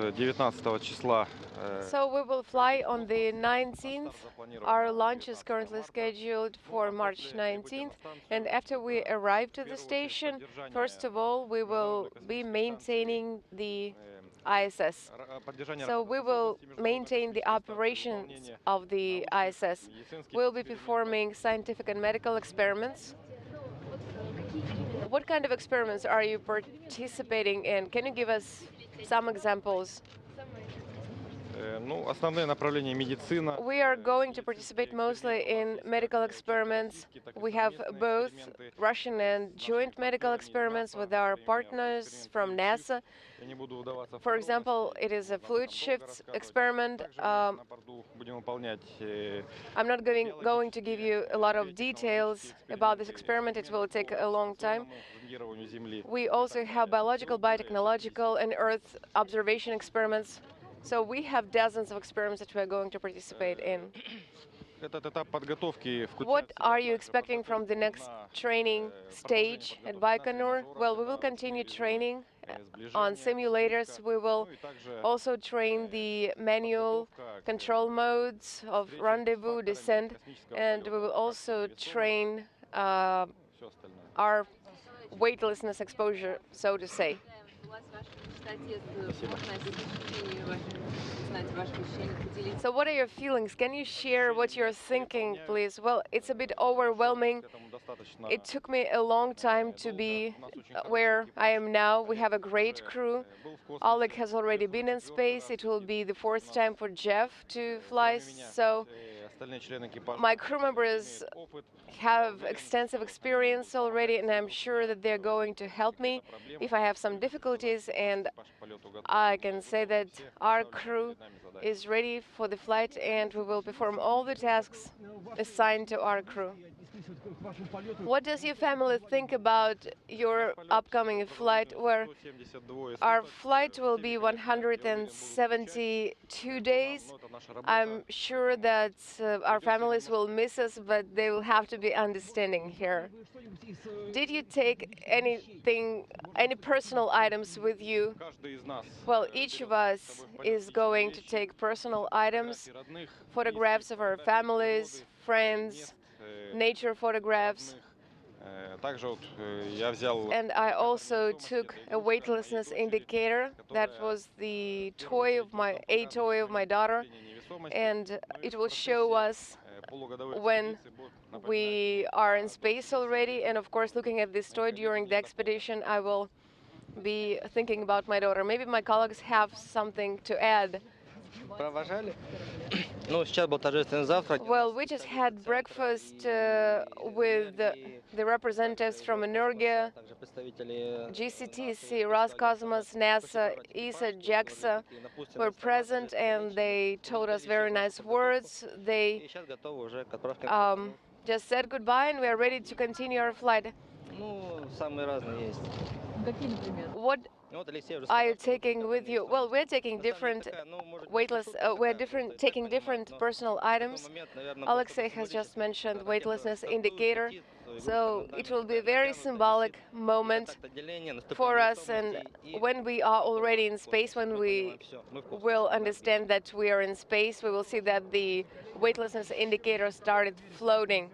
19 числа. So we will fly on the 19th. Our launch is currently scheduled for March 19th. And after we arrive to the station, first of all, we will be maintaining the ISS. So we will maintain the operations of the ISS. We'll be performing scientific and medical experiments. What kind of experiments are you participating in? Can you give us some examples? We are going to participate mostly in medical experiments. We have both Russian and joint medical experiments with our partners from NASA. For example, it is a fluid shift experiment. I'm not going to give you a lot of details about this experiment. It will take a long time. We also have biological, biotechnological, and Earth observation experiments. So we have dozens of experiments that we are going to participate in. What are you expecting from the next training stage at Baikonur? Well, we will continue training on simulators. We will also train the manual control modes of rendezvous, descent, and we will also train our weightlessness exposure, so to say. So what are your feelings? Can you share what you're thinking, please? Well, it's a bit overwhelming. It took me a long time to be where I am now. We have a great crew. Oleg has already been in space. It will be the fourth time for Jeff to fly. So my crew members have extensive experience already, and I'm sure that they're going to help me if I have some difficulties. And I can say that our crew is ready for the flight, and we will perform all the tasks assigned to our crew. What does your family think about your upcoming flight, where our flight will be 172 days? I'm sure that our families will miss us, but they will have to be understanding here. Did you take anything, any personal items with you? Well, each of us is going to take personal items, photographs of our families, friends, nature photographs. And I also took a weightlessness indicator. That was a toy of my daughter, and it will show us when we are in space already. And of course, looking at this toy during the expedition, I will be thinking about my daughter. Maybe my colleagues have something to add. Well, we just had breakfast with the representatives from Energia, GCTC, Roscosmos, NASA, ESA, JAXA were present, and they told us very nice words. They just said goodbye, and we are ready to continue our flight. What are you taking with you? Well, we're taking different taking different personal items. Alexey has just mentioned weightlessness indicator. So it will be a very symbolic moment for us, and when we are already in space, when we will understand that we are in space, we will see that the weightlessness indicator started floating.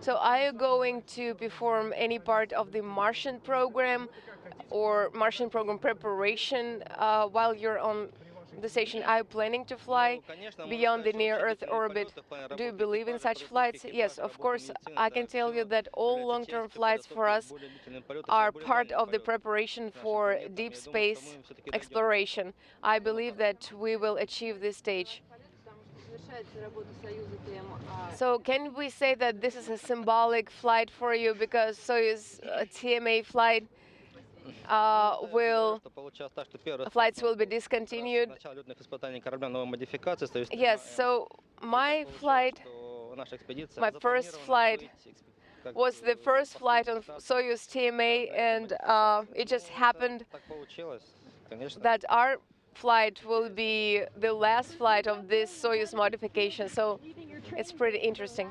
So are you going to perform any part of the Martian program or Martian program preparation while you're on the station? Are you planning to fly beyond the near-Earth orbit? Do you believe in such flights? Yes, of course. I can tell you that all long-term flights for us are part of the preparation for deep space exploration. I believe that we will achieve this stage. So can we say that this is a symbolic flight for you, because Soyuz TMA flights will be discontinued? Yes, so my first flight was the first flight on Soyuz TMA, and it just happened that our flight will be the last flight of this Soyuz modification, so it's pretty interesting.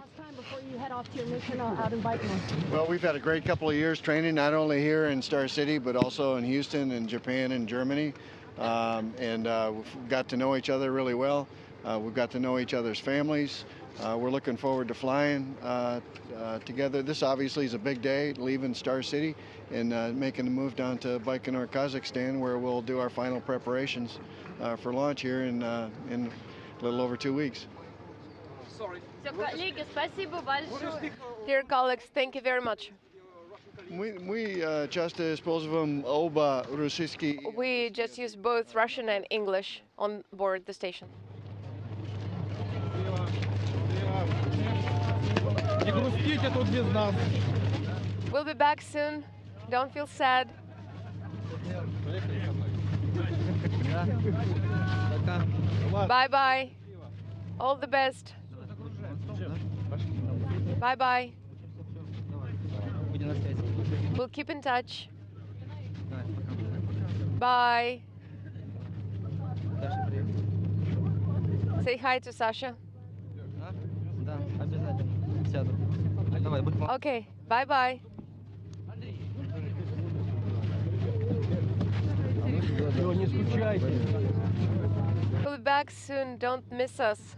Well, we've had a great couple of years training, not only here in Star City, but also in Houston and Japan and Germany. We've got to know each other really well. We've got to know each other's families. We're looking forward to flying together. This obviously is a big day, leaving Star City and making the move down to Baikonur, Kazakhstan, where we'll do our final preparations for launch here in a little over 2 weeks. Dear colleagues, thank you very much. We часто используем оба российский. We just use both Russian and English on board the station. We'll be back soon. Don't feel sad. Bye-bye. All the best. Bye-bye. We'll keep in touch. Bye. Say hi to Sasha. Okay, bye-bye. We'll be back soon. Don't miss us.